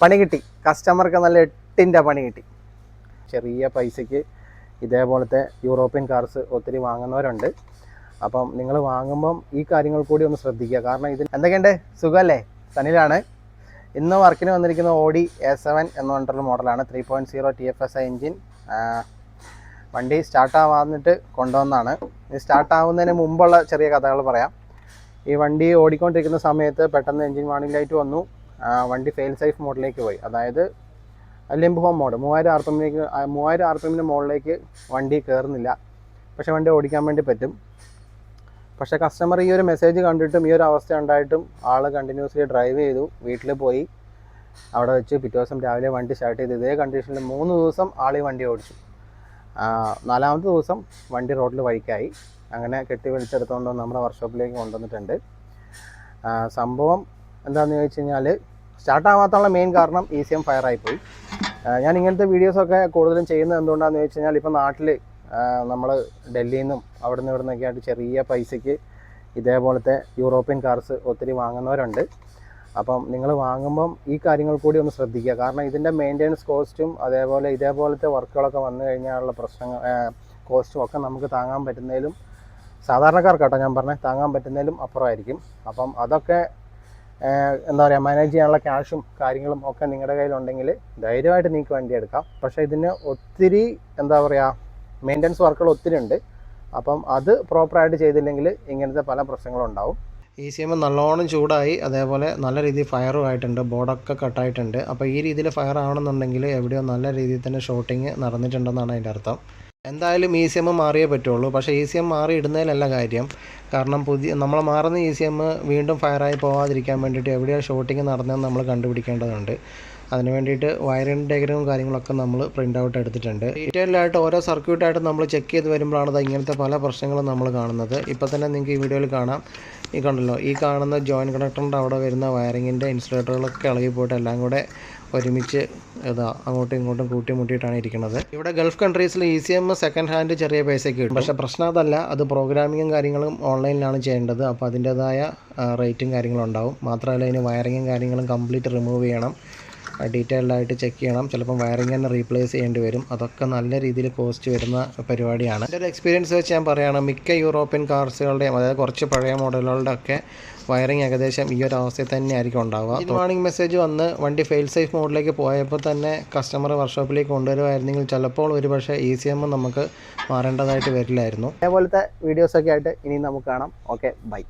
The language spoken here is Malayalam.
പണി കിട്ടി, കസ്റ്റമർക്ക് നല്ല 8ൻ്റെ പണി കിട്ടി. ചെറിയ പൈസയ്ക്ക് ഇതേപോലത്തെ യൂറോപ്യൻ കാർസ് ഒത്തിരി വാങ്ങുന്നവരുണ്ട്. അപ്പം നിങ്ങൾ വാങ്ങുമ്പം ഈ കാര്യങ്ങൾ കൂടി ഒന്ന് ശ്രദ്ധിക്കുക. കാരണം ഇതിന് എന്തൊക്കെയുണ്ട്, സുഖമല്ലേ? സനിലാണ്. ഇന്ന് വർക്കിന് വന്നിരിക്കുന്ന ഓഡി A7 എന്ന് പറഞ്ഞിട്ടുള്ള മോഡലാണ്. 3.0 TFSI എൻജിൻ. വണ്ടി സ്റ്റാർട്ടാവാന്നിട്ട് കൊണ്ടുവന്നാണ്. ഇത് സ്റ്റാർട്ടാവുന്നതിന് മുമ്പുള്ള ചെറിയ കഥകൾ പറയാം. ഈ വണ്ടി ഓടിക്കൊണ്ടിരിക്കുന്ന സമയത്ത് പെട്ടെന്ന് എൻജിൻ വാർണിംഗ് ലൈറ്റ് വന്നു. വണ്ടി ഫെയിൽ സേഫ് മോഡിലേക്ക് പോയി. അതായത് ലിംബ് ഹോം മോഡ്. 3000 RPM മുകളിലേക്ക് വണ്ടി കയറുന്നില്ല. പക്ഷേ വണ്ടി ഓടിക്കാൻ വേണ്ടി പറ്റും. പക്ഷേ കസ്റ്റമർ ഈ ഒരു മെസ്സേജ് കണ്ടിട്ടും ഈ ഒരു അവസ്ഥ ഉണ്ടായിട്ടും ആൾ കണ്ടിന്യൂസ്ലി ഡ്രൈവ് ചെയ്തു. വീട്ടിൽ പോയി അവിടെ വെച്ച് പിറ്റേ ദിവസം രാവിലെ വണ്ടി സ്റ്റാർട്ട് ചെയ്ത് ഇതേ കണ്ടീഷനിൽ 3 ദിവസം ആൾ ഈ വണ്ടി ഓടിച്ചു. 4ാമത്തെ ദിവസം വണ്ടി റോഡിൽ വഴിക്കായി. അങ്ങനെ കെട്ടി വലിച്ചെടുത്തുകൊണ്ട് നമ്മുടെ വർക്ക്ഷോപ്പിലേക്ക് കൊണ്ടുവന്നിട്ടുണ്ട്. സംഭവം എന്താണെന്ന് ചോദിച്ചു കഴിഞ്ഞാൽ, സ്റ്റാർട്ടാവാത്തുള്ള മെയിൻ കാരണം ECM ഫയറായിപ്പോയി. ഞാൻ ഇങ്ങനത്തെ വീഡിയോസൊക്കെ കൂടുതലും ചെയ്യുന്നത് എന്തുകൊണ്ടാണെന്ന് ചോദിച്ചു കഴിഞ്ഞാൽ, ഇപ്പോൾ നാട്ടിൽ നമ്മൾ ഡൽഹിയിൽ നിന്നും അവിടെ നിന്നൊക്കെ ആയിട്ട് ചെറിയ പൈസയ്ക്ക് ഇതേപോലത്തെ യൂറോപ്യൻ കാർസ് ഒത്തിരി വാങ്ങുന്നവരുണ്ട്. അപ്പം നിങ്ങൾ വാങ്ങുമ്പം ഈ കാര്യങ്ങൾ കൂടി ഒന്ന് ശ്രദ്ധിക്കുക. കാരണം ഇതിൻ്റെ മെയിൻ്റെനൻസ് കോസ്റ്റും അതേപോലെ ഇതേപോലത്തെ വർക്കുകളൊക്കെ വന്നു കഴിഞ്ഞാലുള്ള പ്രശ്നങ്ങൾ കോസ്റ്റും ഒക്കെ നമുക്ക് താങ്ങാൻ പറ്റുന്നതിലും, സാധാരണക്കാർക്കാട്ടോ ഞാൻ പറഞ്ഞത്, താങ്ങാൻ പറ്റുന്നതിലും അപ്പുറമായിരിക്കും. അപ്പം അതൊക്കെ എന്താ പറയുക, മാനേജ് ചെയ്യാനുള്ള ക്യാഷും കാര്യങ്ങളും ഒക്കെ നിങ്ങളുടെ കയ്യിലുണ്ടെങ്കിൽ ധൈര്യമായിട്ട് നിങ്ങൾക്ക് വണ്ടി എടുക്കാം. പക്ഷേ ഇതിന് ഒത്തിരി എന്താ പറയുക, മെയിൻ്റനൻസ് വർക്കുകൾ ഒത്തിരി ഉണ്ട്. അപ്പം അത് പ്രോപ്പറായിട്ട് ചെയ്തില്ലെങ്കിൽ ഇങ്ങനത്തെ പല പ്രശ്നങ്ങളും ഉണ്ടാവും. ECM നല്ലോണം ചൂടായി, അതേപോലെ നല്ല രീതിയിൽ ഫയറും ആയിട്ടുണ്ട്, ബോർഡൊക്കെ കട്ടായിട്ടുണ്ട്. അപ്പോൾ ഈ രീതിയിൽ ഫയർ ആവണമെന്നുണ്ടെങ്കിൽ എവിടെയോ നല്ല രീതിയിൽ തന്നെ ഷോട്ടിങ് നടന്നിട്ടുണ്ടെന്നാണ് അതിൻ്റെ അർത്ഥം. എന്തായാലും ECM മാറിയേ പറ്റുള്ളൂ. പക്ഷേ ECM മാറി ഇടുന്നതിലല്ല കാര്യം. കാരണം നമ്മൾ മാറുന്ന ECM വീണ്ടും ഫയറായി പോകാതിരിക്കാൻ വേണ്ടിയിട്ട് എവിടെയാണ് ഷോട്ടിങ് നടന്നതെന്ന് നമ്മൾ കണ്ടുപിടിക്കേണ്ടതുണ്ട്. അതിന് വേണ്ടിയിട്ട് വയറിംഗ് ഡയഗ്രാമും കാര്യങ്ങളൊക്കെ നമ്മൾ പ്രിൻ്റ് ഔട്ട് എടുത്തിട്ടുണ്ട്. ഡീറ്റെയിലായിട്ട് ഓരോ സർക്യൂട്ടായിട്ട് നമ്മൾ ചെക്ക് ചെയ്ത് വരുമ്പോഴാണ് ഇങ്ങനത്തെ പല പ്രശ്നങ്ങളും നമ്മൾ കാണുന്നത്. ഇപ്പോൾ തന്നെ നിങ്ങൾക്ക് ഈ വീഡിയോയിൽ കാണാം. ഈ കണ്ടല്ലോ, ഈ കാണുന്ന ജോയിൻറ്റ് കണക്ടറിൻ്റെ അവിടെ വരുന്ന വയറിങ്ങിൻ്റെ ഇൻസുലേറ്ററുകളൊക്കെ ഇളകിപ്പോയിട്ട് എല്ലാം കൂടെ ഒരുമിച്ച് അങ്ങോട്ടും ഇങ്ങോട്ടും കൂട്ടിമുട്ടിയിട്ടാണ് ഇരിക്കുന്നത്. ഇവിടെ ഗൾഫ് കൺട്രീസിൽ ECM സെക്കൻഡ് ഹാൻഡ് ചെറിയ പൈസയ്ക്ക് കിട്ടും. പക്ഷേ പ്രശ്നം അതല്ല, അത് പ്രോഗ്രാമിങ്ങും കാര്യങ്ങളും ഓൺലൈനിലാണ് ചെയ്യേണ്ടത്. അപ്പോൾ അതിൻ്റേതായ റേറ്റും കാര്യങ്ങളും ഉണ്ടാവും. മാത്രമല്ല ഇതിന് വയറിങ്ങും കാര്യങ്ങളും കംപ്ലീറ്റ് റിമൂവ് ചെയ്യണം, ഡീറ്റെയിൽഡായിട്ട് ചെക്ക് ചെയ്യണം. ചിലപ്പം വയറിംഗ് തന്നെ റീപ്ലേസ് ചെയ്യേണ്ടി വരും. അതൊക്കെ നല്ല രീതിയിൽ കോസ്റ്റ് വരുന്ന പരിപാടിയാണ്. എൻ്റെ ഒരു എക്സ്പീരിയൻസ് വെച്ച് ഞാൻ പറയുകയാണ്, മിക്ക യൂറോപ്യൻ കാർസുകളുടെയും അതായത് കുറച്ച് പഴയ മോഡലുകളുടെ ഒക്കെ വയറിംഗ് ഏകദേശം ഈ ഒരു അവസ്ഥയിൽ തന്നെ ആയിരിക്കും ഉണ്ടാവുക. വാർണിംഗ് മെസ്സേജ് വന്ന് വണ്ടി ഫെയിൽ സേഫ് മോഡിലേക്ക് പോയപ്പോൾ തന്നെ കസ്റ്റമർ വർക്ക്ഷോപ്പിലേക്ക് കൊണ്ടുവരുമായിരുന്നെങ്കിൽ ചിലപ്പോൾ ഒരുപക്ഷെ ECM നമുക്ക് മാറേണ്ടതായിട്ട് വരില്ലായിരുന്നു. അതേപോലത്തെ വീഡിയോസൊക്കെ ആയിട്ട് ഇനി നമുക്ക് കാണാം. Okay, by.